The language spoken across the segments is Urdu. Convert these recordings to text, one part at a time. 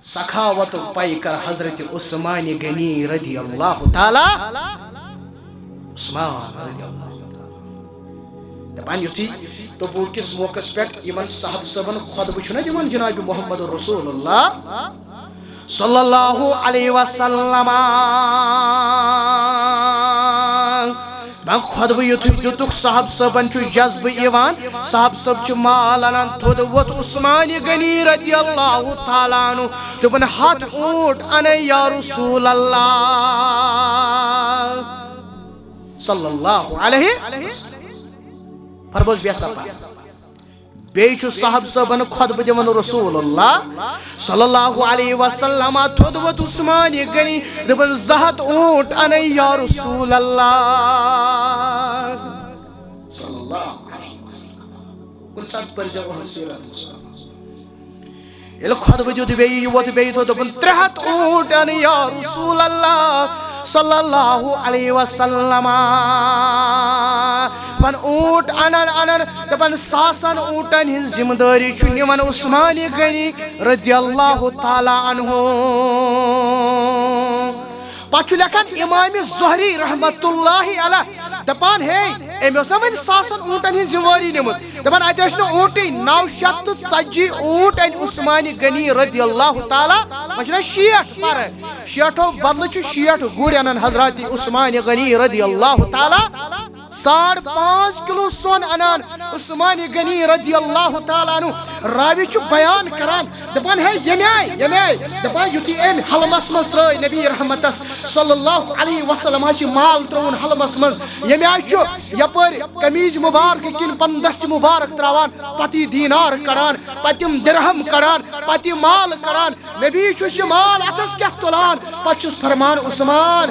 سخاوت پائی کر حضرت عثمان غنی رضی اللہ تعالی عثمان رضی اللہ دپان یتھی تبوک کس موقع پہ یمن صاحب صبن خطبہ چھنا دِوان جناب محمد رسول اللہ صلی اللہ علیہ وسلم خطبہ یتھی دتک صاحب صبن چھ جذبہ ایوان صاحب صب چھ مال انان تھود ووت عثمان غنی رضی اللہ تعالی عنہ دپن ہتھ اونٹ انے یا رسول اللہ صلی اللہ علیہ وسلم فرموس بیسا بیچ صاحب صبن خطبہ دِوان رسول اللہ صلی اللہ علیہ وسلم تھود ووت عثمان غنی دپن زہت اونٹ انے یا رسول اللہ صلی اللہ علیہ وسلم کن سات پر جب حسیرت یہ خطبہ دیو دی ووت بیت دپن 3 اونٹ انے یا رسول اللہ صلی اللہ علیہ وسلم پن اونٹ انن دپن ساسن اونٹن ہن ذمہ داری چھ نِوان عثمان غنی رضی اللہ تعالی عنہ پچھ لکھان امام زہری رحمت اللہ علیہ دپان ہے امی اس ون ساسن اونٹن ہن ذمہ داری نمت دپان اتہ نا اونٹی 940 اونٹ ان عثمان غنی رضی اللہ تعالی وچنا 60 پر 60 بدل چھ 60 گوڑ انن حضرت عثمان غنی رضی اللہ تعالی 5.5 کلو سون انان عثمان غنی رضی اللہ تعالی عنہ راوی چھ بیان کران دپان ہے یمی دپان یتی ام حلمس مز ترٲے نبی رحمتس صلی اللہ علیہ وسلم چھ مال ترون حلمس مز یمی چھ یپر قمیض مبارک کن پن دست مبارک تراوان پتی دینار کڑان پتم درہم کڑان پتی مال کڑان نبی چھ مال اتھس کیا تلان پچھس فرمان عثمان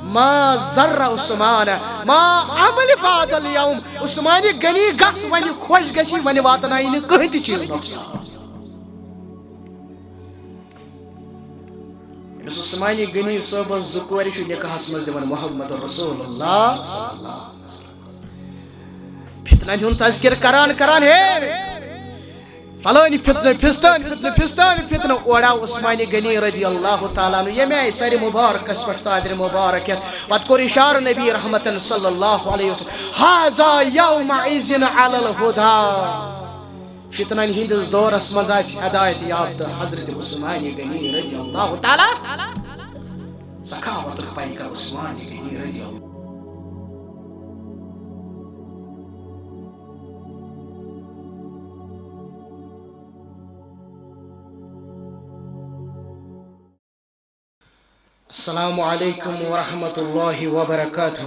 ما ذر عثمان ما عمل بعد اليوم عثمان غنی گس ون خوش گشی ون واتنائی نہ کہن تہ چیز امس عثمان غنی صاحب زکور چھ نکاحس مز دِوان محمد رسول اللہ صلی اللہ علیہ وسلم فتنہ ہن تذکر کران ہے فلانی فتنہ اوڑا عثمان غنی رضی اللہ تعالیٰ عنہ یمی آئی سر مبارک اس پر صادر مبارک پت کور اشار نبی رحمت صلی اللہ علیہ وسلم حاذا یوم عزن علی الہدا فتنہ ہندس دورس مز ہدایت یافتہ حضرت عثمان غنی رضی اللہ تعالیٰ سخاوت پائی کر عثمان غنی رضی اللہ السلام علیکم ورحمۃ اللہ وبرکاتہ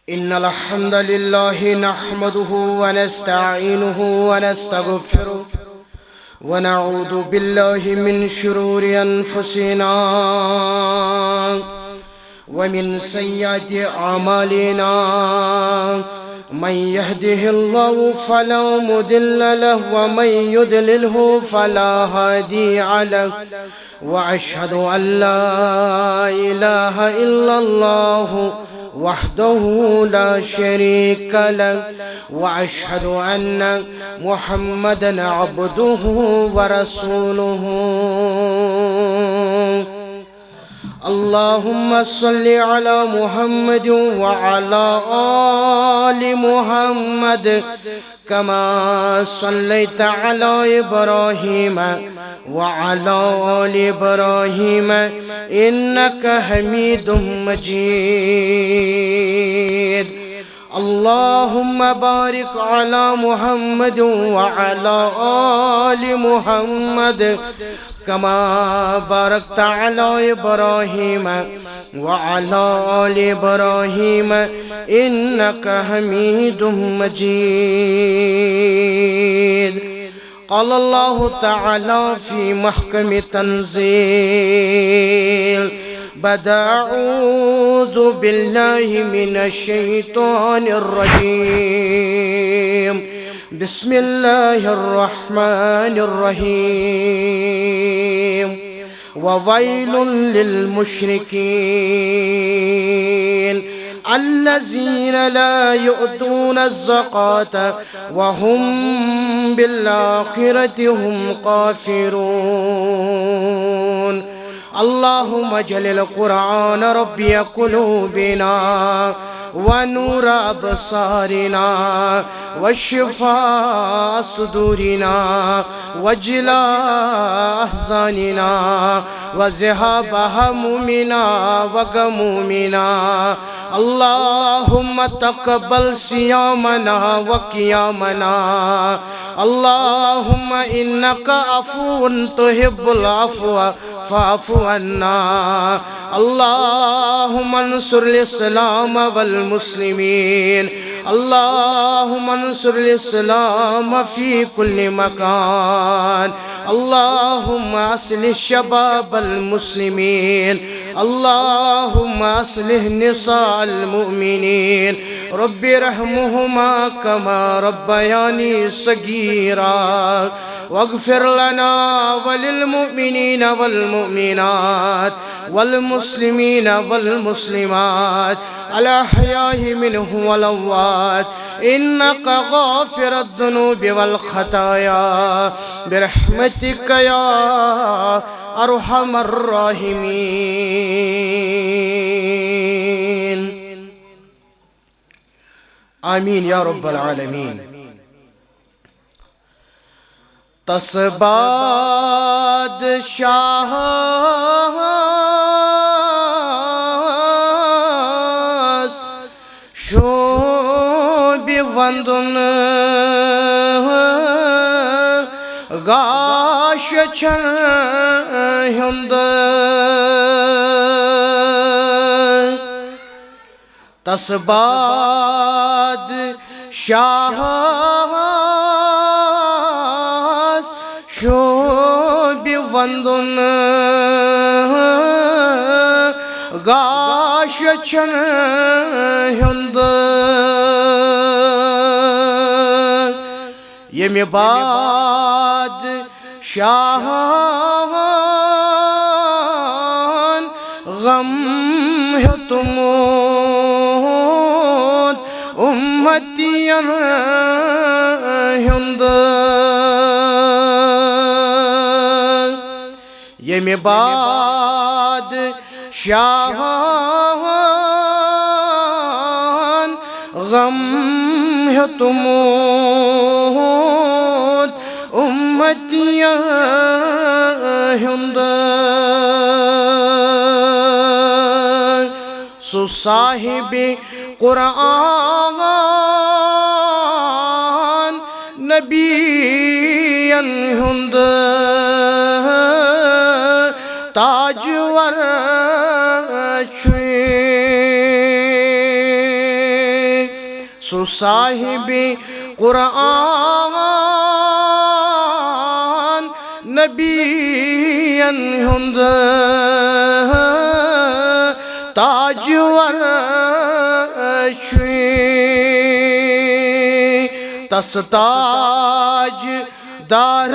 ان الحمد للہ نحمده ونستعینه ونستغفره ونعوذ باللہ من شرور انفسنا ومن سیئات اعمالنا من يهده الله فلا مضل له ومن يضلله فلا هادي له وأشهد أن لا إله إلا الله وحده لا شريك له وأشهد أن محمدا عبده ورسوله اللهم صل على محمد وعلى آل محمد كما صليت على إبراهيم وعلى آل إبراهيم إنك حميد مجيد اللهم بارك على محمد وعلى آل محمد كما باركت على إبراهيم وعلى آل إبراهيم إنك حميد مجيد قال الله تعالى في محكم تنزيل بدأ أعوذ بالله من الشيطان الرجيم بسم الله الرحمن الرحيم وويل للمشركين الذين لا يؤتون الزكاة وهم بالآخرة هم كافرون. اللهم اجعل القرآن ربي قلوبنا ونور أبصارنا وشفاء صدورنا وجلاء أحزاننا وذهاب همومنا وغمومنا. اللهم تقبل صيامنا وقيامنا. اللهم إنك عفو تحب العفو فاعف عنا. اللهم انصر الإسلام والمسلمين. اللهم انصر الإسلام في كل مكان. اللهم أصلح شباب المسلمين. اللهم أصلح نساء المؤمنين. رب ارحمهما كما ربياني صغيرا. واغفر لنا وللمؤمنين والمؤمنات والمسلمين والمسلمات الأحياء منهم والأموات إنك غافر الذنوب والخطايا برحمتك يا أرحم الراحمين. آمين يا رب العالمين. تس بادشاہ شوبی وندن گاش چھن ہند تس بادشاہ شوبی وندن گاش چھن ہند یمی باد شاہان غم ہے تمود امتین ہند یمی باد شاہان غم ہے تمود امتیاں ہند سو صاحب قرآن نبی ہند تاجور چھوئے سو صاحب قرآن نبی ہند تاجور چھوئے تس تاج دار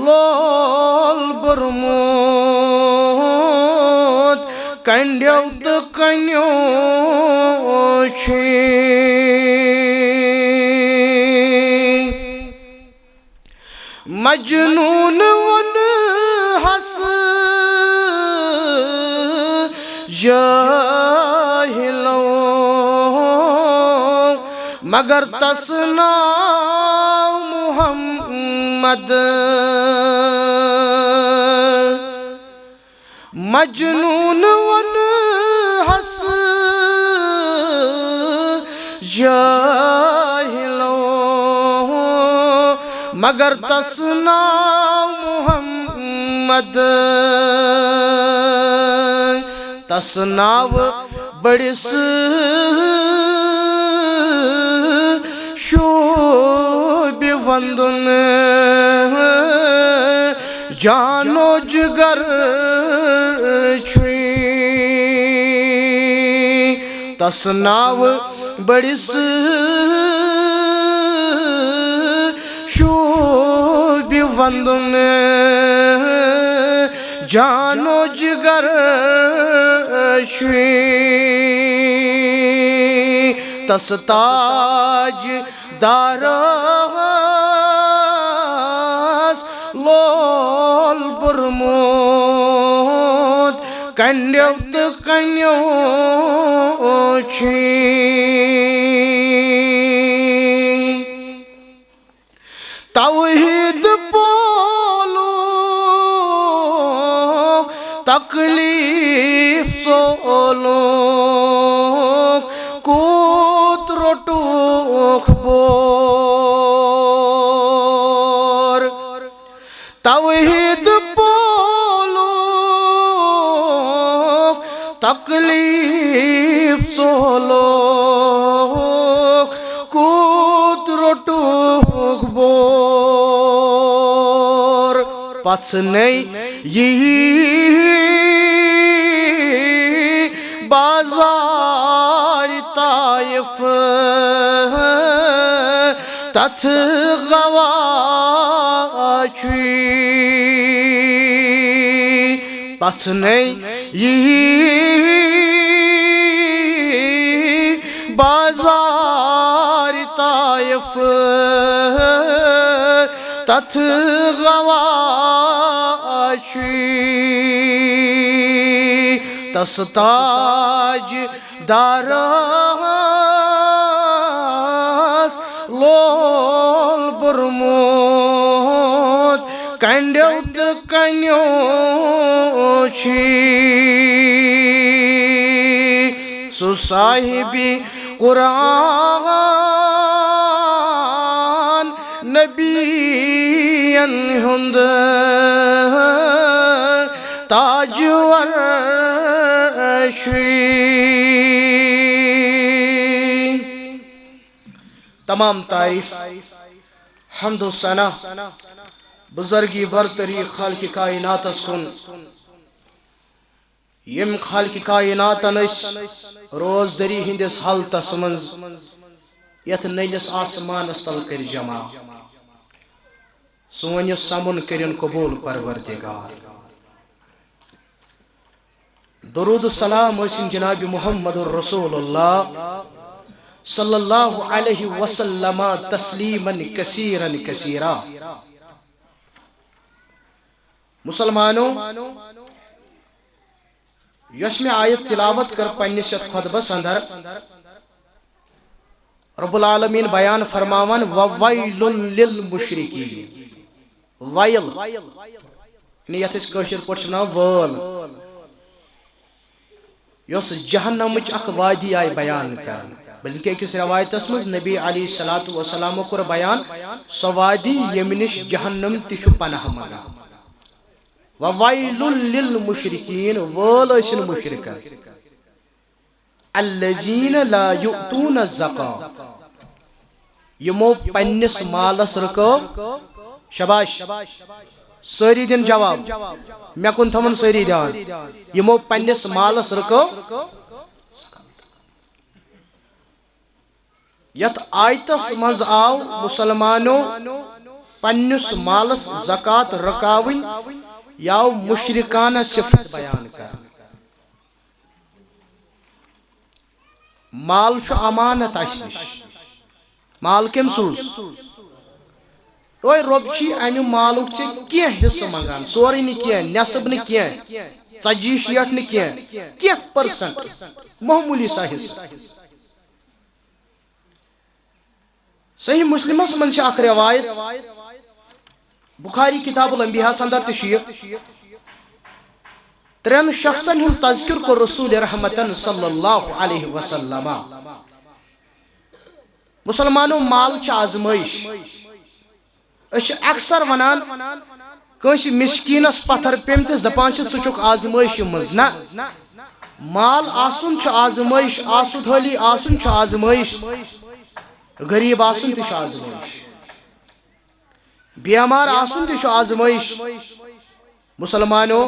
لول برموت کنڈیو تو کنیو چھے مجنون ون حس جاہلوں مگر تسنا محمد مجنون ون حس جاہلوں مگر تسنا محمد تسناو بڑس شوب وندن جانو جگر چھوئی تسناو بڑس شوب وندن جانو جگر تس تاج دارس لول برمود کنیو تو کنیو توحید بولو تکلیف سولو کوت روٹوک بور توحید بولو تکلیف سولو کوت روٹوک بور پچھنے بازار طائف تتھ گواچی پچھنے بازار طائف تتھ گواچی تس تاج دارس لول برمود کنڈیو تو کنیو سو صاحبی قرآن نبیین ہند تاجور تمام تعریف حمد و ثنا بزرگی برتری خالق کائنات کن یم خالق کائنات روز دری ہندس حالتس منز یت نیلس آسمانس تل کر جمع سون یہ سمن کرن قبول پروردگار درود السلام وسن جناب محمد الرسول اللہ صلی اللہ علیہ وسلم تسلیما کثیرا کثیرا مسلمانوں یس میں آیت تلاوت کر پنس یت خطبس اندر رب العالمین بیان فرماون وویل للمشرکین ویل یت اس کشر پٹھ نا وول یس جہنمچ اخ وادی آئی بیان کر بلکہ کس روایتس مز نبی علیہ السلام کور بیان سو وادی یمنش جہنم تچ پناہ مگا وویل للمشرکین وول اسن مشرکن الذین لا یؤتون الزکاۃ یمو پنس مالس رکو شباش سری دن جواب مے کن تھون سری دان یمو پنس مالس رکو یت آیتس مز آو مسلمانوں پنس مالس زکات رکاون یاو مشرکانہ صفت بیان کر مال چھ امانت اس نش مال کم سوز اوے رب چھ امہ مالک چھ کی حصہ منگان سوری نہ کی نصب نہ کی 40-60 نہ کی پرسنٹ معمولی سا حصہ صحیح مسلمس من اخ روایت بخاری کتاب الانبیاء اندر تشیع 3 شخصن ہم تذکر کو رسول رحمتن صلی اللہ علیہ وسلم مسلمانوں مال چھ آزمائش اس اکثر ونان کنس مسکینس پتھر پیمتس دپان چھ ژٕ آزمائش مز نہ مال آسن چھ آزمائش آسود حالی آسن چھ آزمائش غریب آسن تہ آزمائش بیمار آسن تہ آزمائش مسلمانوں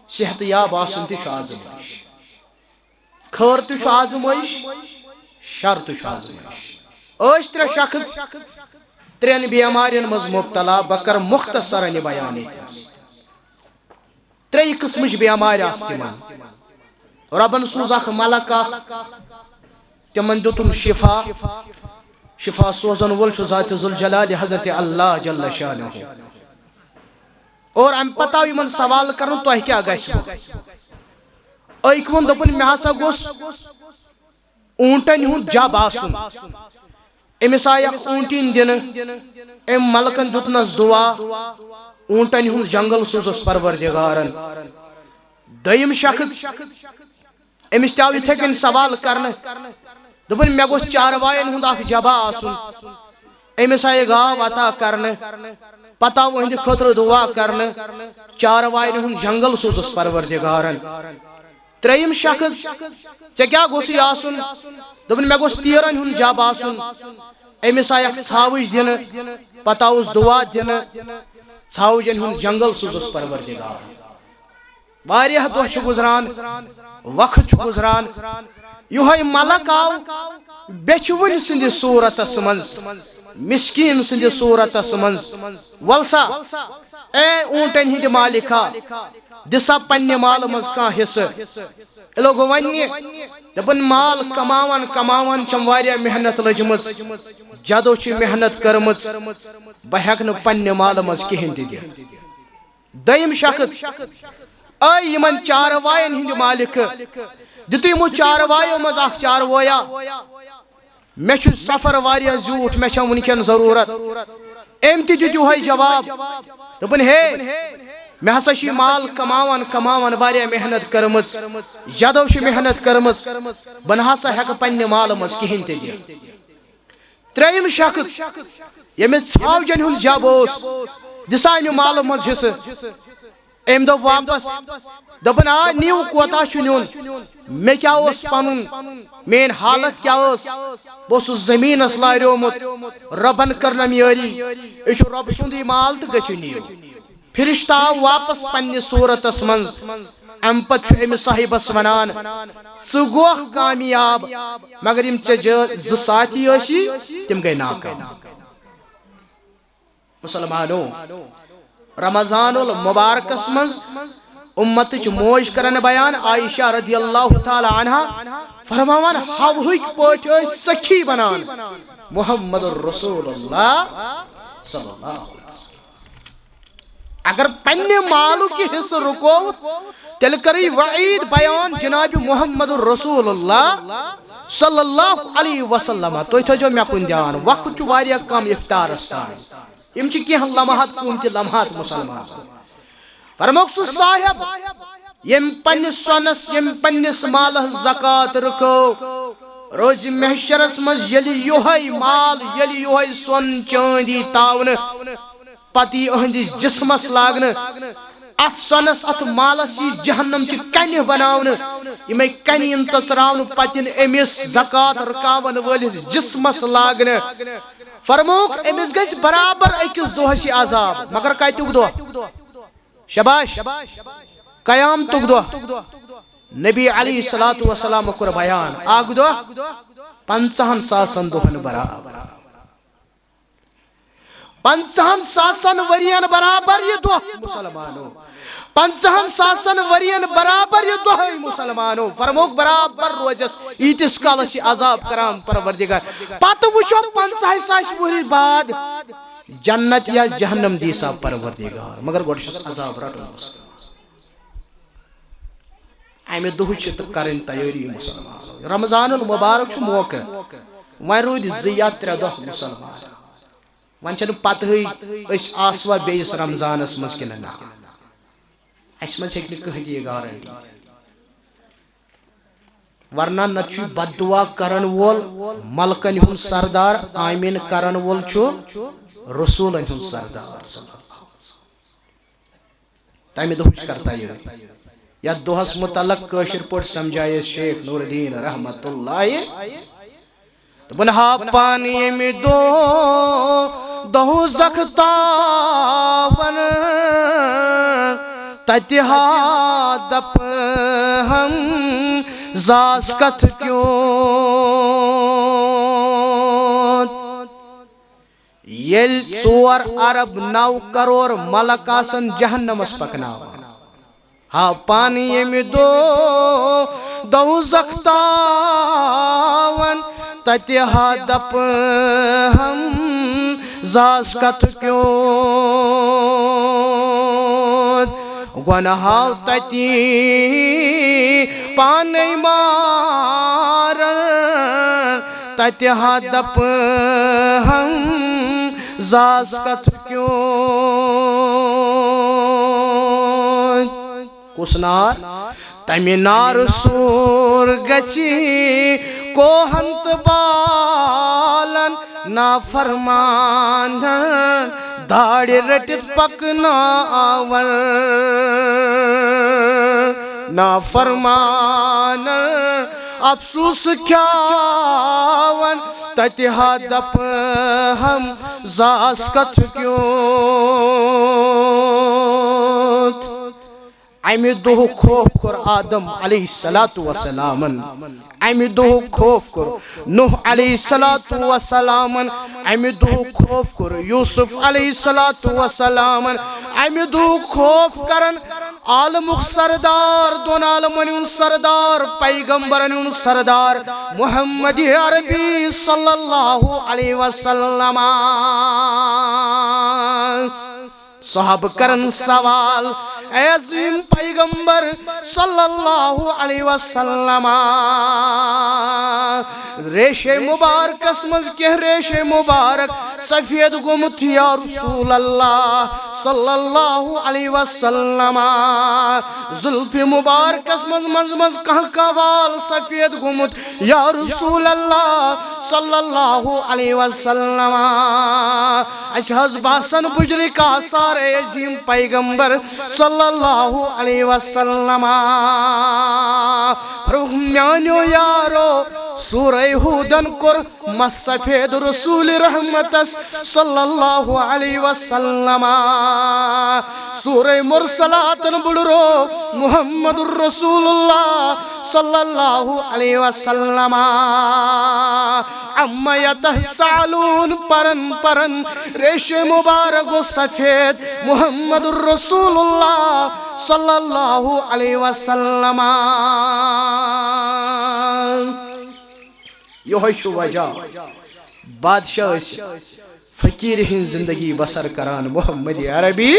صحت یاب آسن تہ آزمائش خیر تہ آزمائش شر تہ آزمائش اس 3 شخص 3 بیمارین مز مبتلا بکر مختصر بیان 3 قسمچ بیمار آس تمن ربن سوز اخ ملکہ تمن دتن شفا سوزن ول چھ ذات ذوالجلال حضرت اللہ جل شانہ اور ام پتہ یمن سوال کرن تہ کیا گژھو ایک ون دپن مے ہسا گوس اونٹن ہند جب آسن امس آئی اخ اونٹین دن ام ملکن دتنس دعا اونٹن ہند جنگل سوزس پروردگارن دیم شخص امس تاو اتھے کن سوال کرنے دپن مے گوس چاروائن ہند اخ جبا آسن امس آئی گاو عطا کرنے پتہ وہند خطر دعا کرنے چاروائن ہند جنگل سوزس پروردگارن تریم شخص ژے کیا گوسی آسن دپن مے گوس تیرن ہند جب آسن امس آئی اخ ژھاوج دن پتہ اوس دعا دن ژھاوجن ہند جنگل سوزس پروردگارن واریاہ دۄہ چھ گزران وقت چھ گزران یہوے ملک آو بیچھوٕنۍ سٕنٛدِس صوٗرتس منٛز مسکین سٕنٛدِس صوٗرتس منٛز ولسا اے اونٹن ہٕنٛدِ مالکا دسا پننہِ مالہٕ منٛز کانٛہہ حصہٕ لوگو وننہِ دپن مال کماون کماون چھم واریاہ محنت لٔجمٕژ جدو چھِ محنت کٔرمٕژ بہٕ ہٮ۪کہٕ نہٕ پننہِ مالہٕ منٛز کِہیٖنۍ تہِ دِتھ دوٚیِم شخص اے یمن چاروائن ہند مالک دتو یمو چاروایو مز اخ چاروایا مے چھ سفر واریاہ زیوٹھ مے چھ ونکن ضرورت ام تہ دتو ہے جواب دپن ہے مے ہسا چھ مال کماون واریاہ محنت کرمز جدو چھ محنت کرمز بن ہسا ہیک پننہ مال مز کہین تہ دتھ تریم شخص یمس ژھاوجن ہند جب اوس دسا امہ مال مز حصہ ام دو واپس دپن آ نیو کوتا چھ نیون مے کیا اوس پنن مین حالت کیا اوس بوس زمینس لاریومت ربن کرنم یاری یہ چھ رب سند مال تو گچھ نیو فرشتہ واپس پننہ صورتس من ام پت چھ امس صاحبس ونان ژٕ گوکھ کامیاب مگر یم ژے ز ساتھی ٲسی تم گئی ناکام مسلمانو رمضان المبارکس مز امتچ موج کرن بیان عائشہ رضی اللہ تعالی عنہ فرماوان ہوک پٹ سخی بنان محمد الرسول اللہ صلی اللہ علیہ وسلم اگر پنہ مالو کی حصہ رکو تیل کری وعید بیان جناب محمد الرسول اللہ صلی اللہ علیہ وسلم تو تھجو مے کن دیان وقت چھ واریاہ کم افطارس تام یم چھ کینٛہہ لمحات قیمتی لمحات مسلمان فرموک سہ صاحب یم پننس سونس یم پننس مالس زکات رکھو روز محشرس مز یلی یہوے مال یلی یہوے سون چاندی تاون پتی اہندس جسمس لاگن ات سونس ات مالس یہ جہنم چھ کنہ بناون یمے کنین تراون پتن امس زکات رکاون ولس جسمس لاگن فرموک امس گژھِ برابر اکس دۄہس یہ عذاب مگر کتیُک دۄہ شباش قیامتُک دۄہ نبی علیہ الصلوۃ والسلام کور بیان اکھ دۄہ 50,000 دۄہن برابر 50,000 ورین برابر یہ دۄہ مسلمانو 50,000 ورین برابر یہ دۄہ مسلمانو فرموک برابر روزس ایتس کالس یہ عذاب کرام پروردگار پتہ وچھو 50,000 ؤری بعد جنت یا جہنم دیسا پروردگار مگر گوڑ چھس عذاب رٹن امہ دۄہ چھ تو کرن تیاری مسلمان رمضان المبارک چھ موقع وۄنۍ روٗدۍ 2 یا 3 دۄہ مسلمان وۄنۍ چھنہٕ پتہٕے أسۍ آسوا بیٚیِس رمضانس منٛز کِنہٕ نہ اس منٛز ہیٚکہِ نہٕ کٕہٕنۍ تہِ گارنٹی ورنہ نتہٕ چھُ بد دعا کرن وول ملکن ہُنٛد سردار آمین کرن وول چھُ رسولن ہُنٛد سردار تمہِ دۄہٕچ کر تیٲری یتھ دۄہس متعلق کٲشِر پٲٹھۍ سمجھایے شیخ نور الدین رحمت اللہ دپن ہا پان ییٚمہِ دۄہ زخطاون تتہِ ہا دپ ہم زاس کتھ کیوں ییٚلہِ 4 ارب 9 کرور ملک آسن جہنمس پکناوان ہا پان ییٚمہِ دۄہ دوزخ تاون تتہِ ہا دپ ہم زاس کتھ کیوں گناہو تتی پانے مار تتہِ ہا دپ ہم زاس کتھ کیوں کس نار تمہِ نار سور گچھی کوہنت بالن نافرمان داڑِ رٹت پکناون نافرمان افسوس کھیاون تتہِ ہا دپ ہم زاس کتھ کیوں امہِ دۄہُک خوف کوٚر آدم علیہ السلام امہِ دۄہُک خوف کوٚر نوح علیہ السلام امہِ دۄہُک خوف کوٚر یوسف علیہ السلام امہِ دۄہُک خوف کرن عالمُک سردار دۄن عالمن ہُنٛد سردار پیغمبرن ہُنٛد سردار محمد عربی صلی اللہ علیہ وسلم صحابہ کرن سوال اے عظیم پیغمبر صلی اللہ علیہ وسلم ریشے مبارکس مز کی ریشے مبارک سفید گمت یا رسول اللہ صلی اللہ علیہ وسلم زلف مبارکس مز کہاں وال سفید گمت یا رسول اللہ صلی اللہ علیہ وسلم اچھاز باسن بجلی کا سارے عظیم پیغمبر صلی اللہ علیہ وسلم میانیو یارو سورہ ہودن کر مسفید رسول رحمتس صلی اللہ علیہ وسلم سورہ مرسلاتن بڑرو محمد الرسول اللہ صلی اللہ علیہ وسلم اما یتسالون پرن ریش مبارک و سفید محمد الرسول اللہ صلی اللہ علیہ وسلم یہ وجہ بادشاہ فقیر ہن زندگی بسر کران محمد عربی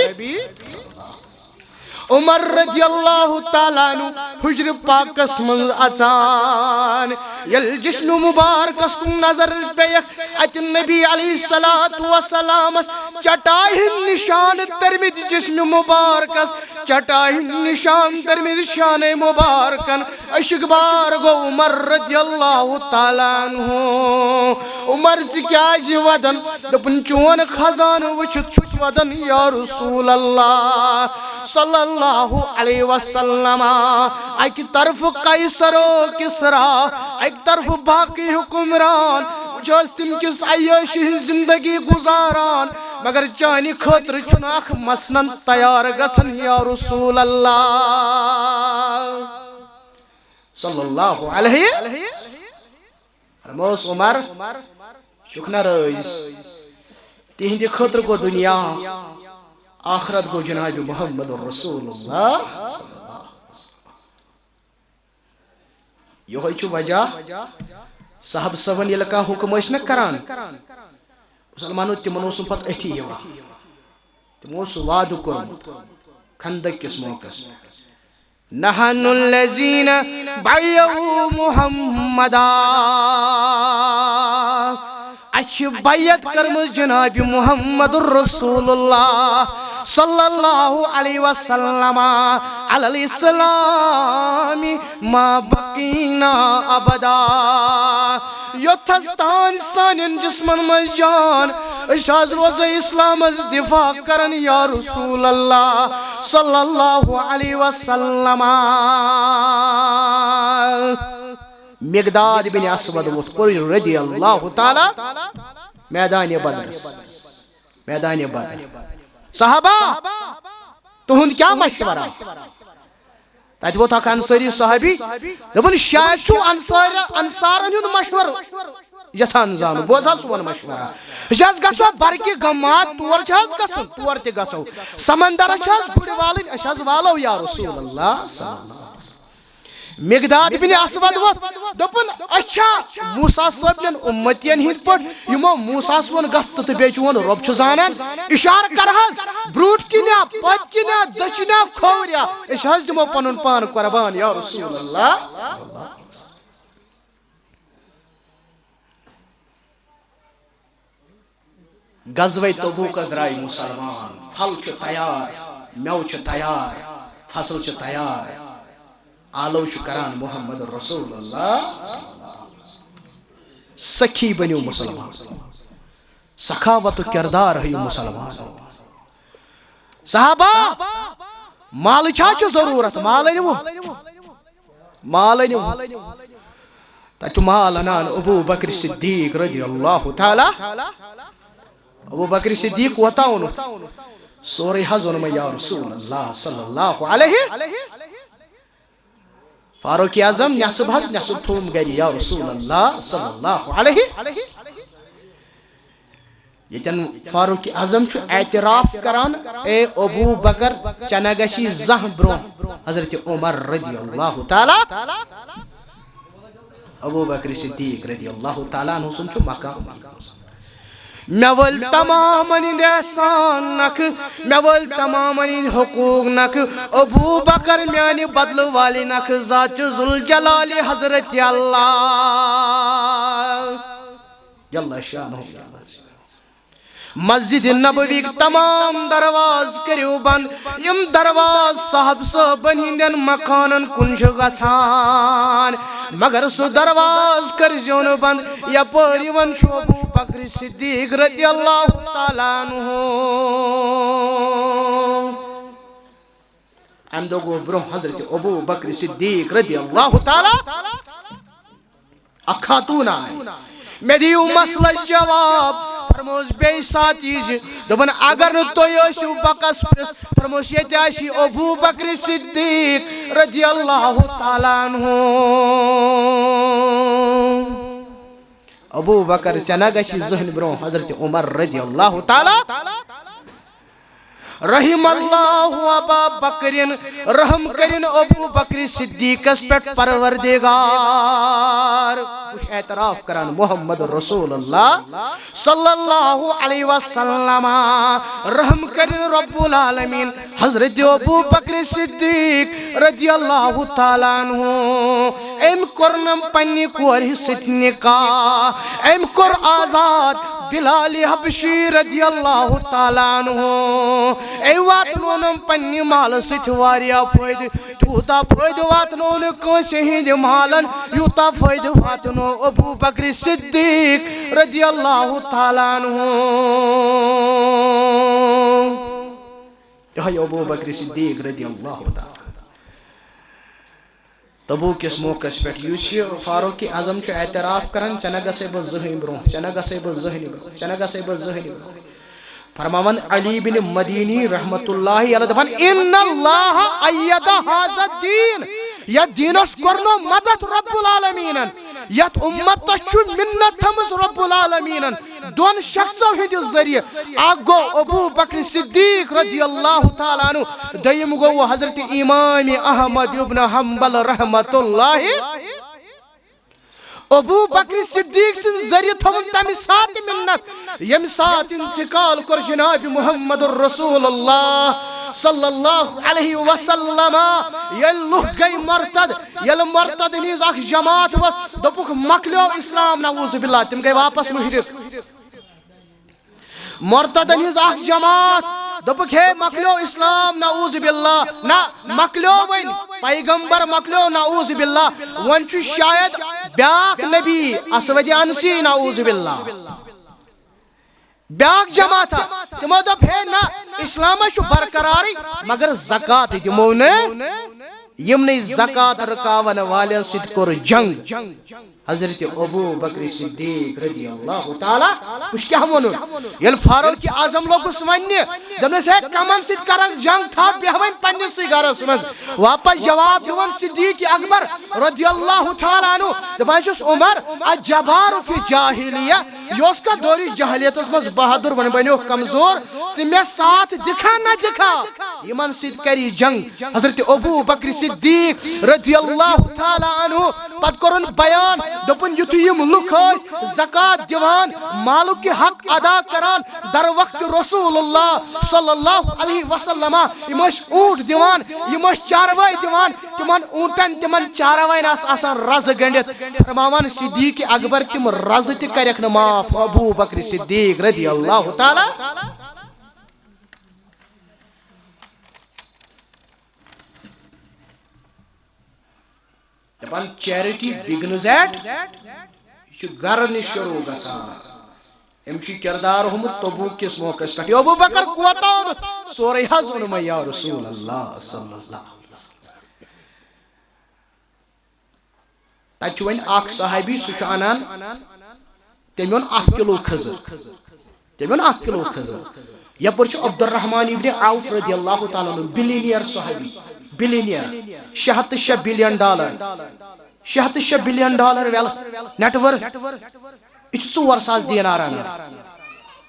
عمر رضی اللہ تعالیٰ عنہ حجر پاکس من اچان یل جسم مبارکس کن نظر پیخ ات نبی علیہ السلام چٹائی نشان ترمید جسم مبارکس چٹائی نشان ترمید شان مبارکن اشک بار گو عمر رضی اللہ تعالیٰ عنہ عمر کیا جی ودن دپن چون خزان وچھت چھت ودن یا رسول اللہ صلی اللہ علیہ وسلم ایک طرف قیصر و کسرا ایک طرف باقی حکمران جاز تم کس عیاشی زندگی گزاران مگر چانی خطر چناک مسنن تیار گسن یا رسول اللہ صلی اللہ علیہ رموس عمر شکنا رئیس تہندی خطر کو دنیا آخرت کو جناب محمد الرسول اللہ یہ ہوئی وجہ صاحب صاحبن یہ لکا حکم اشنا کران مسلمانوں تمنو سن پت اتھی یہ تمو سو وعدو کرن کھندک کس موقع نحن الذین بیعوا محمدا اچھ بیعت کرمز جناب محمد الرسول اللہ صلی اللہ علیہ وسلم علی الاسلام ما بقینا ابدا یوتھستان سانین جسمن مجان اشاز روز اسلام از دفاع کرن یا رسول اللہ صلی اللہ علیہ وسلم مقداد بن اسود مذکر رضی اللہ تعالی میدان بدر صحابہ تہند کیا مشورہ تت ووت اکھ انصاری صحابی دپن شاید چھو انصارن ہند مشور یژھان زانو بوز حظ سون مشورہ اچھا گژھو برقی گمات تور چھس گژھن تور تہ گژھو سمندر چھس بڑ والن اچھا والو یا رسول اللہ صلی اللہ علیہ وسلم مقداد بن اسود ووت دپن اچھا موسیٰ صٲبن امتین ہند پٹ یمو موسیٰ ون گژھ تو بیٚیہِ چون رب چھ زانان اشارہ کر حظ برونٹ کنیا پت کنیا دچنیا کھوریا أسۍ حظ دمو پنن پان قربان یا رسول اللہ. غزوہ تبوک درائے مسلمان پھل چھ تیار میو چھ تیار فصل چھ تیار آلو چھ کران محمد رسول اللہ سکھی بنیو مسلمان سخاوت کردار ہے مسلمان صحابہ مال چھا چھ ضرورت مال تچ مال انان ابو بکر صدیق رضی اللہ تعالی ابو بکر صدیق وتا اونو سورے حضور میں یا رسول اللہ صلی اللہ علیہ فاروق اعظم نصب حض نصب تھوم گری یا رسول اللہ صلی اللہ علیہ یتن فاروق اعظم چھو اعتراف کران اے ابو بکر چنگشی زہ برو حضرت عمر رضی اللہ تعالی ابو بکر صدیق رضی اللہ تعالی عنہ سن چھو مقام مول تمام احسان نک مول تمام حقوق نک ابو بکر میانی بدل والی نک ذات ذوالجلال حضرت اللہ جل شانہ مسجد نبوی تمام درواز کریو بند یم دروازٕ صاحب صٲبن ہندین مکانن کن چھ گژھان مگر سو دروازٕ کٔرزیٚو نہٕ بند یپٲرۍ یِوان چھُ ابو بکر صدیق رضی اللہ تعالیٰ عنہ امہ دۄہ گوٚو برونٛہہ حضرت ابو بکر صدیق رضی اللہ تعالیٰ اکھ خاتون آیہِ مےٚ دِیِو مسلس جواب فرموس بیٚیہِ ساتھی دوٚپُن اگر نہٕ تُہۍ ٲسِو بکس پرٛژھ فرموس ییٚتہِ آسہِ ابو بکر صدیق رضی اللہ تعالیٰ عنہ ابو بکر چنا گژھِ زٕہٕنۍ برونٛہہ حضرت عمر رضی اللہ تعالیٰ رحم اللہ ابا بکرین رحم کرین ابو بکر صدیقس پٹ پروردگار کچھ اعتراف کران محمد رسول اللہ صلی اللہ علیہ وسلم رحم کرین رب العالمین حضرت ابو بکر صدیق رضی اللہ تعالیٰ عنہ ام کرنم پنی کور ست نکاح ام کور آزاد بلال حبشی رضی اللہ تعالیٰ عنہ اے واتنونم پنی مال ست واریا فائدہ تیوتا فائدہ واتنون کٲنٛسہِ ہٕنٛدِ مالن یوٗتاہ فائدہ واتنو ابو بکر صدیق رضی اللہ تعالیٰ عنہ یہ ابو بکر صدیق رضی اللہ تعالیٰ تبوک کس موقع پہ فاروق اعظم اعتراف کران چنہ گژھے بہ زٕہٕنۍ برونٛہہ چنہ گژھے بہ زٕہٕنۍ برونٛہہ چنہ گژھے بہ زٕہٕنۍ برونٛہہ فرماون علی بن مدینی رحمت اللہ علیہ دپان ان اللہ اید ھذا الدین یا دینس کرنو مدد رب العالمین یت امت چھ منت تھمز رب العالمین دون شخصو ہند ذریعہ اکھ گو ابو بکر صدیق رضی اللہ تعالیٰ عنہ دویم گو حضرت امام احمد ابن حنبل رحمت اللہ ابو بکر صدیق سن ذریعہ تھون تمہ سات منت یم سات انتقال کر جناب محمد رسول اللہ صلی اللہ علیہ وسلم یل لوہ گئی مرتد یل مرتد نیز اکھ جماعت وس دپک مکلیو اسلام نعوذ باللہ تم گئی واپس مشرک مرتد نیز اکھ جماعت دپک ہے مکلیو اسلام نعوذ باللہ نا مکلیو ون پیغمبر مکلیو نعوذ باللہ ون چھ شاید بیاکھ نبی اسود انسی نعوذ باللہ بیاکھ جماعت تمو دپ ہے نا اسلام چھ برقرار مگر زکات دمو نے یمنی زکات رکاون والے سۭتۍ کوٚر جنگ حضرت ابو بکر صدیق رضی اللہ تعالیٰ کچھ کیا ونو یل فاروق اعظم لوگس ونہ دپنس ہے کمن سۭتۍ کرن جنگ تھا بیہوین پننسٕے گرس مز واپس جواب دِوان صدیق اکبر رضی اللہ تعالیٰ عنہ دپان چھُس عمر الجبار فی جاہلیہ یہ اس کا دوری جہلیت مز بہادر ون بنیو کمزور ژٕ مےٚ ساتھ دکھا نہ دکھا یمن سید کری جنگ حضرت ابو بکر صدیق رضی اللہ تعالی عنہ پت کرن بیان دپن یتھ یم لوک زکات دیوان مالک کے حق ادا کران در وقت رسول اللہ صلی اللہ علیہ وسلم یمش اونٹ دیوان یمش چاروائی دیوان تمن اونٹن تمن چاروائن آسان رز گنڈت فرماوان صدیق اکبر تم رز تہ کرک نہ معاف ابو بکر صدیق رضی اللہ تعالی دپان چیریٹی بگنز ایٹ یہ گھر نش شروع گژھان ام کردار ہومت تبوک کس موقع پہ ابو بکر کوتا سورے حض اونم یا رسول اللہ صلی اللہ علیہ وسلم تت ون اخ صحابی سہ انان تم اون 1 کلو کھزر یپر عبد الرحمن ابن عوف رضی اللہ تعالیٰ عنہ بلینئر صحابی billionaire $606 billion $606 billion wealth net worth یہ 4,000 دینار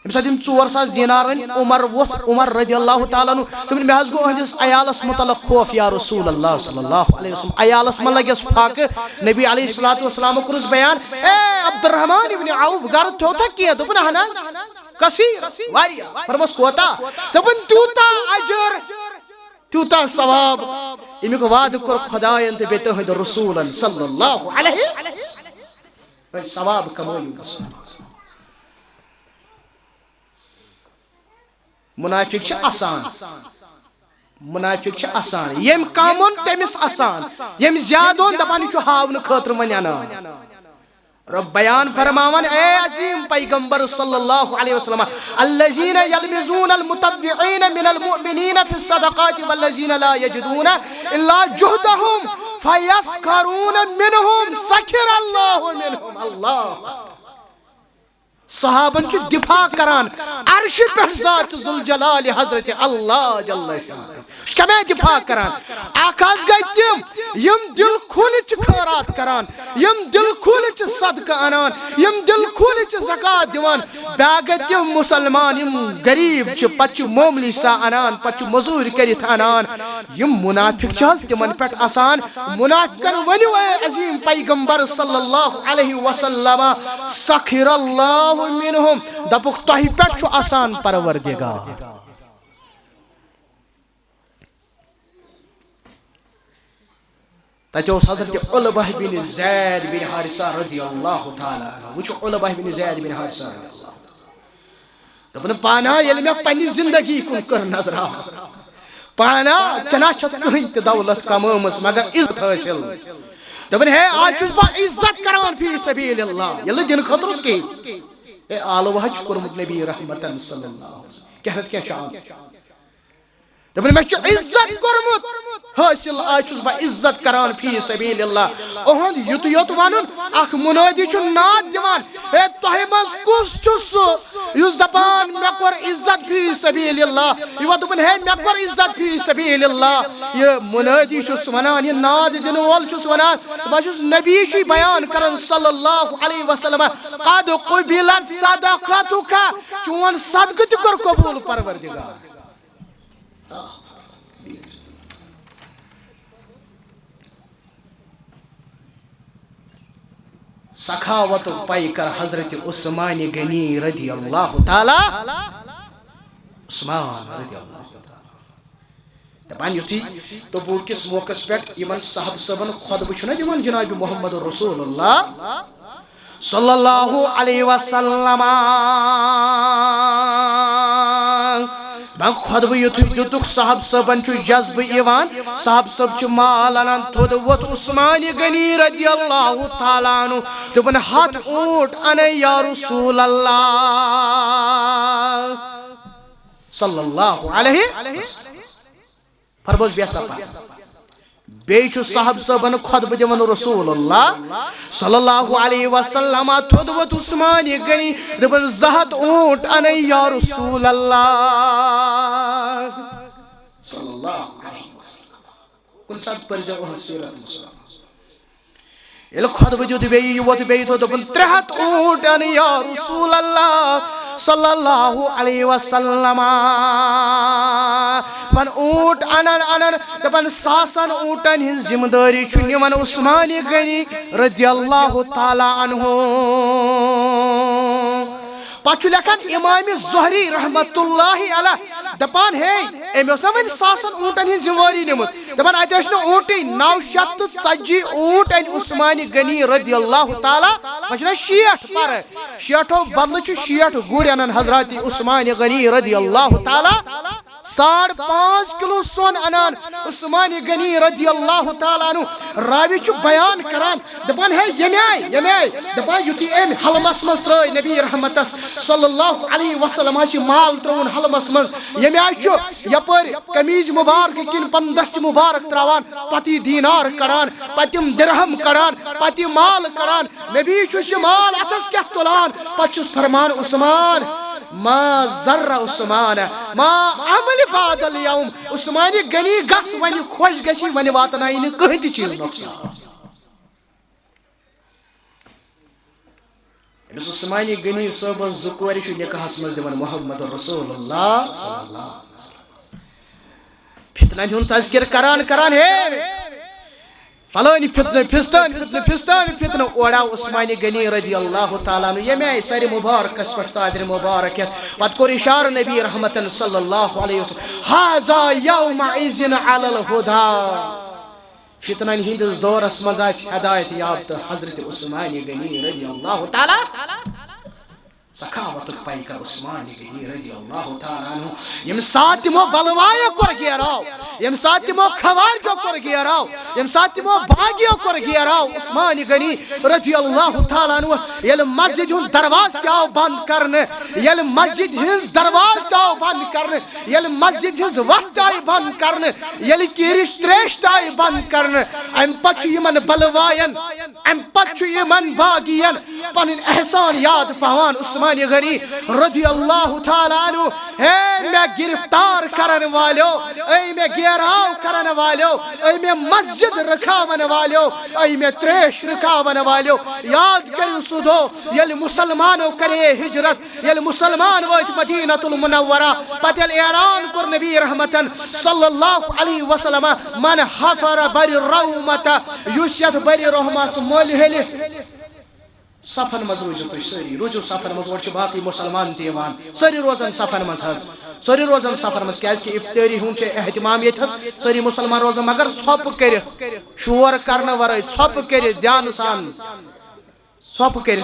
یم سات 4,000 دینار عمر ووت عمر رضی اللہ تعالیٰ عنہ تم مے گو اہندس عیالس متعلق خوف یا رسول اللہ صلی اللہ علیہ وسلم عیالس من لگس پھاکہ نبی علیہ الصلوۃ والسلام کرس بیان اے عبد الرحمن ابن عوف گر تھوتا کی دپن ہنا کثیر واریا فرمس کوتا دپن توتا اجر توتا ثواب امیک وعد کر خدایان تے بیت رسول صلی اللہ علیہ وسلم ثواب کمائیو منافق آسان یم کامون تمس آسان یم زیادون دپان چھ ہاون خاطر ونانا رب بیان فرماون اے عظیم پیغمبر صلی اللہ علیہ وسلم الذين يلمزون المتطوعين من المؤمنين في الصدقات والذين لا يجدون الا جهدهم فيسخرون منهم سخر الله منهم اللہ صحابن چھ دفاع کران عرش پر ذات ذوالجلال حضرت اللہ جل شانہ کمے دفاع کران آکاز گئی تم یم دل کھول چھ خیرات کران یم دل کھول چھ صدقہ انان یم دل کھول چھ زکات دیوان باگت تم مسلمان یم غریب چھ پچ معمولی سا انان پچ مزور کرت انان یم منافق چھ تمن پٹ آسان منافقن ونیو اے عظیم پیغمبر صلی اللہ علیہ وسلم سخر اللہ منہم دپک تہی پٹ چھ آسان پروردگار تتوس حضرت علبہ بن زید بن حارثہ رضی اللہ تعالی وچ علبہ بن زید بن حارثہ رضی اللہ دپن پانا یل میں پنی زندگی کن کر نظر پانا چنا چھت کہیں تے دولت کمامس مگر عزت حاصل دپن ہے آج چھس با عزت کران فی سبیل اللہ یل دین خطر اس کی اے آلو حج کرمت نبی رحمتن صلی اللہ علیہ وسلم کہنت کیا چاہاں دپن میں چھ عزت کرمت حاصل آج چھس با عزت کران فی سبیل اللہ اہند یت یت ونن اخ منادی چھ ناد دیوان اے تہ مز کس چھس یس دپان مے کر عزت فی سبیل اللہ یہ دپن ہے مے کر عزت فی سبیل اللہ یہ منادی چھس ونان یہ ناد دین وول چھس ونان بہ چھس نبی چھ بیان کرن صلی اللہ علیہ وسلم قد قبلت صدقتک چون صدقہ تہ کر قبول پروردگار سخاوت پائی کر حضرت عثمان غنی رضی اللہ تعالی عثمان رضی اللہ تعالی دپان یتھی تبوک کس موقع پہ یمن صاحب صبن خطبہ چھنا دِوان جناب محمد رسول اللہ صلی اللہ علیہ وسلم بان خطبہ یتھ دتک صاحب صبن چھ جذب ایوان صاحب صب چھ مال انان تھود وت عثمان غنی رضی اللہ تعالی عنہ دپن ہاتھ اونٹ انے یا رسول اللہ صلی اللہ علیہ وسلم فرموس بیسا بیچ صاحب صبن خطبہ دیون رسول اللہ صلی اللہ علیہ وسلم تھود وت عثمان غنی دپن زہت اونٹ انے یا رسول اللہ صلی اللہ علیہ وسلم کن سات پر جو سیرت مسلم یہ خطبہ جو دی بی وت بی تو دپن 3 اونٹ انے یا رسول اللہ صلی اللہ علیہ وسلم دپان اونٹ انن دپان ساسن اونٹن ہن ذمہ داری چھ نِوان عثمان غنی رضی اللہ تعالی عنہ پتہ لکھان امام زہری رحمت اللہ علیہ دپان ہے امی اس ون ساسن اونٹن ہن ذمہ داری نمت دپان اتہ نا اونٹی 940 اونٹ ان عثمان غنی رضی اللہ تعالی وچنا 60 پر 60 بدل چھ 60 گوڑ انن حضرت عثمان غنی رضی اللہ تعالی 5.5 کلو سون انان عثمان غنی رضی اللہ تعالی عنہ راوی چھ بیان کران دپان ہے یمی دپان یتی ام حلمس مز ترٲے نبی رحمتس صلی اللہ علیہ وسلم چھ مال ترون حلمس مز یمی چھ یپر قمیض مبارک کن پن دست مبارک تراوان پتی دینار کڑان پتم درہم کڑان پتی مال کڑان نبی چھ مال اتھس کیا تلان پچھس فرمان عثمان ما ذر عثمان ما عمل بعد اليوم عثمان غنی گس ون خوش گشی ون واتنائی نہ کہن تہ چیز نقصان امس عثمان غنی صاحب زکور چھ نکاحس مز دِوان محمد رسول اللہ صلی اللہ علیہ وسلم فتنن ہن تذکر کران ہے فلانی فتنہ اوڑا عثمان غنی رضی اللہ تعالیٰ عنہ یمی آئی سر مبارک اس پر صادر مبارک پت کور اشار نبی رحمتن صلی اللہ علیہ وسلم حاذا یوم عزن علی الہدا فتنن ہندس دورس مز ہدایت یافتہ حضرت عثمان غنی رضی اللہ تعالیٰ سخاوت پیکر عثمان غنی رضی اللہ تعالیٰ عنہ یم سات تمو بلوایا کور گیراو یم سات تمو خوارجو کور گیراو یم سات تمو باغیو کور گیراو عثمان غنی رضی اللہ تعالیٰ عنہ یل مسجد ہن درواز تاو بند کرنے یل مسجد ہنز دروازہ تاو بند کرنے یل مسجد ہنز وقت آئی بند کرنے یل کیرش تریشت آئی بند کرنے ام پچو یمن بلوائن ام پچو یمن باغین پنن احسان یاد پاوان عثمان غنی رضی اللہ تعالیٰ عنہ ہے میں گرفتار کرن والو اے میں گیراو کرن والو اے میں مسجد رکھاون والو اے میں تریش رکھاون والو یاد کرو سدو یل مسلمانوں کرے ہجرت یل مسلمان ویت مدینہ المنورہ پتہ یل اعلان کر نبی رحمتن صلی اللہ علیہ وسلم من حفر بر رومت یوسیت بر رحمس مولہلی صفن مز روزو تھی سری روزو صفن مز اور باقی مسلمان تیوان سری روزن صفن مز سری روزن صفن مز کیا کہ افطاری ہوں اہتمام یہ سری مسلمان روزن مگر ژھوپ کر شور کرنے ورائے ژھوپ کر دھیان سان ژھوپ کر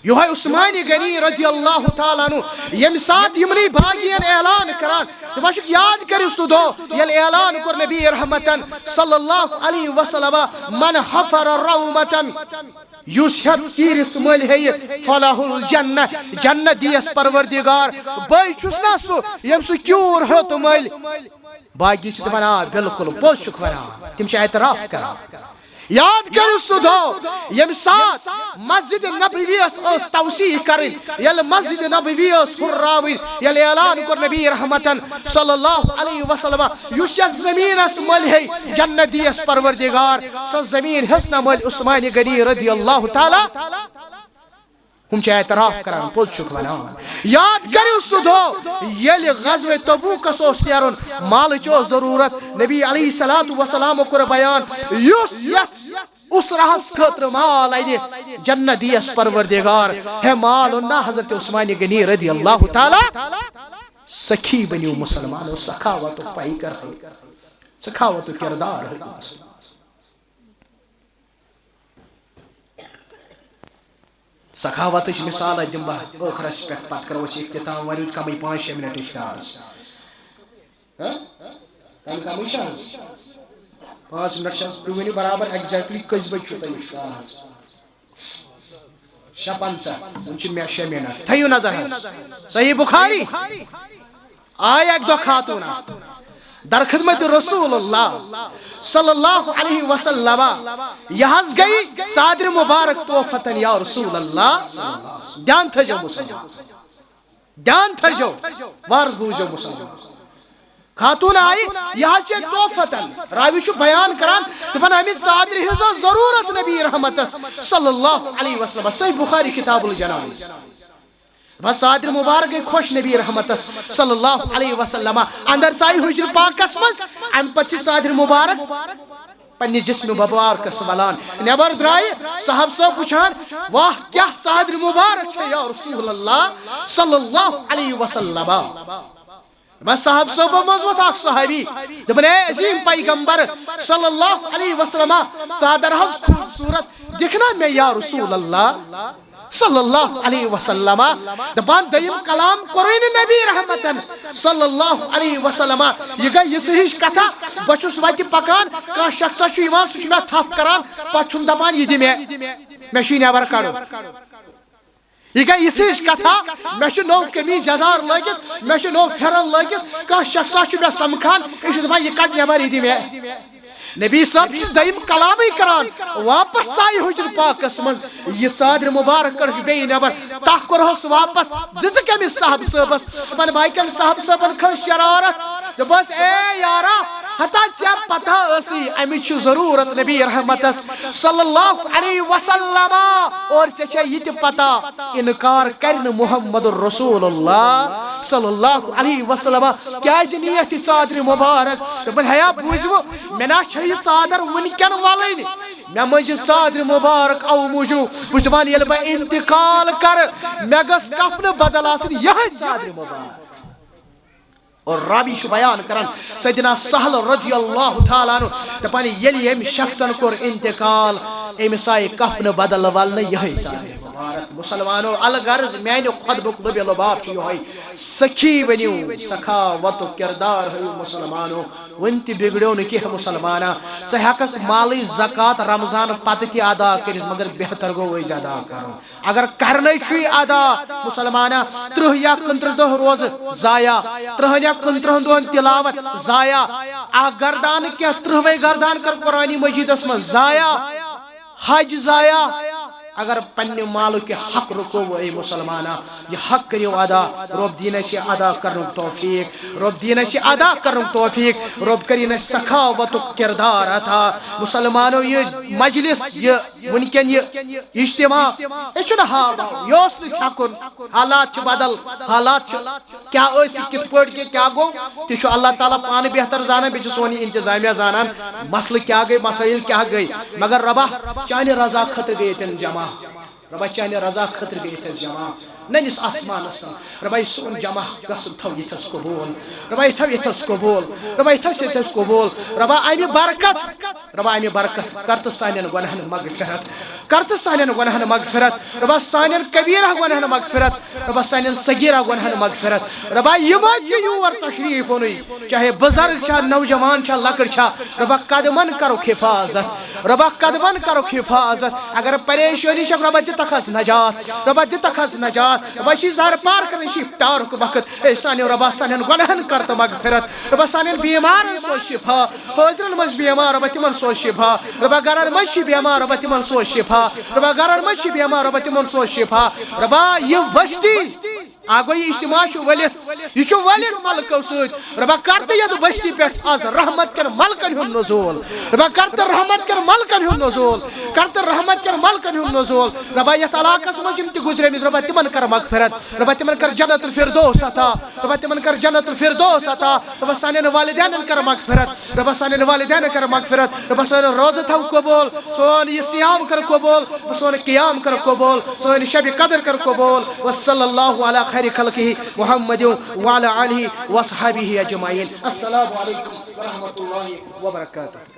یہ عثمان غنی رضی اللہ تعالیٰ عنہ یم سات یمنی باغین اعلان کران دپان یاد کرو سہ دو یل اعلان کر نبی رحمتن صلی اللہ علیہ وسلم من حفر رومتن یس ہت کیرس مل ہے فلاح الجنہ جنت دیس پروردگار بے چھس نا سہ یم سہ کیور ہت مل باقی چھ دپان بالکل پوز چھک ونان تم چھ اعتراف کران یاد کرو سہ دو یم سات مسجد نبوی اس توسیع کرن یل مسجد نبوی اس ہراوین یل اعلان کر نبی رحمتن صلی اللہ علیہ وسلم یس زمین اس مل ہے جنت دیس پروردگار سو زمین حسن مل عثمان غنی رضی اللہ تعالی ہم چھ اعتراف کران پوز چھک ونان یاد کرو سہ دو یل غزوہ تبوک اس نیرن مال چو ضرورت نبی علیہ الصلوۃ والسلام کر بیان یس اس رہس خطر مال اینی جنت دیس پروردگار ہے مال نہ حضرت عثمان غنی رضی اللہ تعالی سخی بنیو مسلمان و سخاوت پائی کر سخاوت کردار ہے سخاوت مثال دم بہ ٲخرس پہ پتہ کرو اختتام ورچ کمی 5-6 منٹ افطار کمی 5 منٹ تھی ورنو برابر ایگزیکٹلی کس بج تھی افطار 6:50 6 منٹ تھیو نظر صحیح بخاری آئی ایک دو خاتون در خدمت رسول اللہ صلی اللہ علیہ وسلم یہ گئی صادر مبارک توفتن یا رسول اللہ دھیان تھجو مسلمان دھیان تھجو وار گوجو مسلمان خاتون آئی یہ توفتن راوی چھ بیان کران دپان امت صادر ہز ضرورت نبی رحمت صلی اللہ علیہ وسلم صحیح بخاری کتاب الجنائز بس صادر مبارک گئی خوش نبی رحمت صلی اللہ علیہ وسلم اندر ژائی حجر پاکس مز ام پتہ صادر مبارک پنہ جسم مبارکس ولان نبر درائے صاحب صاحب وچھان واہ کیا صادر مبارک چھے یا رسول اللہ صلی اللہ علیہ وسلم بس صاحب صاحب مزوت اخ صحابی دپن اے عظیم پیغمبر صلی اللہ علیہ وسلم صادر حظ خوبصورت دکھنا میں یا رسول اللہ صلی اللہ علیہ وسلم دپان دیم کلام قرآن نبی رحمتن صلی اللہ علیہ وسلم یہ گئی یہ ہش کتھا بچس وتہ پکان کان شخصا چھ یوان سہ چھ مے تھپ کران پتہ چھم دپان یہ دی مے چھ نبر کڑو یہ گئی یہ ہش کتھا مے چھ نو قمیض یزار لگت مے چھ نو پھرن لگت کان شخصا چھ مے سمکھان یہ چھ دپان یہ کٹ نبر یہ دی مے نبی صاحب چھ دیم کلامی کران واپس ژائی حجر پاکس مز یہ صادر مبارک کر بی نبر تہ کرہس واپس دز کمس صاحب صاحبس من بائکن صاحب صاحبن کھس شرارت بس اے یارا ہتا ژےٚ پتہ ٲسی امِچ چھِ ضروٗرت نبی رحمتس صلی اللہ علیہ وسلم اور ژےٚ چھےٚ یہِ تہِ پتہ انکار کرِ نہٕ محمد رسول اللہ صلی اللہ علیہ وسلم کیازِ نیتھ یہِ ژادرِ مبارک دوٚپُن ہیا بوٗزِو مےٚ نا چھےٚ یہِ ژادر وٕنکٮ۪ن وَلٕنۍ مےٚ منٛز چھِ ژادرِ مبارک او موٗجوٗب بہٕ چھُس دپان ییٚلہِ بہٕ انتقال کرٕ مےٚ گٔژھ کفنہٕ بدل آسٕنۍ یِہے ژادرِ مبارک اور رابی چھُ بیان کران سیدنا سہل رضی اللہ تعالیٰ عنہ دپان ییٚلہِ ییٚمہِ شخصن کوٚر انتقال أمِس آیہِ کفنہٕ بدل ولنہٕ یِہے ژادرِ مبارک مسلمانو الغرض میانہِ خطبُک لُبہِ لُباب چھُ یِہوے سخی بنِو سخاوتُک کردار ہٲیِو مسلمانو ون تہِ بگڑیو نہٕ کینٛہہ مُسلمانا ژٕ ہٮ۪ککھ مالٕچ زکات رمضان پتہٕ تہِ ادا کٔرِتھ مگر بہتر گوٚو أزۍ ادا کرُن اگر کرنے چھُے ادا مُسلمانا 30 یا 35 دۄہ روزٕ ضایع 30 یا 35 دۄہن تلاوت ضایع اکھ گردان کینٛہہ 30 گردان کر قرآن مجیدس منٛز ضایع حج ضایع اگر پنہ مالک حق رکو اے مسلمانا یہ حق کریو ادا رب دین سے ادا کرن توفیق رب دین سے ادا کرن توفیق رب کرین سخاوت کردار عطا مسلمانو یہ مجلس یہ ونکن یہ اجتماع یہ چھن حال یوس نہ چھکن حالات چھ بدل حالات چھ کیا اس کت پٹ کے کیا گو تہ چھ اللہ تعالی پان بہتر زانان بیچ سونی انتظامیہ زانان مسئلہ کیا گئی مسائل کیا گئی مگر ربا چانہ رضا خطر گئی تن جمع ربا چانہ رضا خطر گئی تھس جمع ننس آسمانس ربا سون جمع گھن تھو یتھس قبول ربا تھو یتھس قبول ربا تھس یتھس قبول ربا امہ برکت ربا امہ برکت کرت سانن گناہن مغفرت کرت سانن گناہن مغفرت ربا سانن کبیرہ گناہن مغفرت ربا سانن صغیرہ گناہن مغفرت ربا یمہ تہ یور تشریف اونی چاہے بزرگ چھا نوجوان چھا لکڑ چھا ربا قدمن کرک حفاظت ربا قدمن کرک حفاظت اگر پریشانی چھ ربا دتخس نجات ربا دتخس نجات ربا چھ زار پار کرن چھ پیارک وقت اے سانن ربا سانن گناہن کرت مغفرت ربا سانن بیمارن سو شفا حاضرن مز بیمار ربا تمن سو شفا ربا گرن مز بیمار ربا تمن سو شفا ربا گرن مز بیمار ربا تمن سو شفا ربا یہ بستی آگو یہ اجتماع چھ ولت یہ چھ ولت ملکو سۭتۍ ربا کرت یت بستی پٮ۪ٹھ آز رحمت کٮ۪ن ملکن ہُنٛد نزول ربا کرت رحمت کٮ۪ن ملکن ہُنٛد نزول کرت رحمت کٮ۪ن ملکن ہُنٛد نزول ربا یتھ علاقس منٛز یِم تہِ گزریمٕتۍ ربا تمن کر مغفرت ربا تمن کر جنت الفردوس عطا ربا تمن کر جنت الفردوس عطا ربا سانٮ۪ن والدینن کر مغفرت ربا سانٮ۪ن والدینن کر مغفرت ربا سٲنۍ روزٕ تھو قبول سون یہ صیام کر قبول سون قیام کر قبول سٲنۍ شب قدر کر قبول وصلی اللہ علی خیر خلقہ محمد وعلى آلہ وصحبہ اجمعین السلام علیکم ورحمۃ اللہ وبرکاتہ.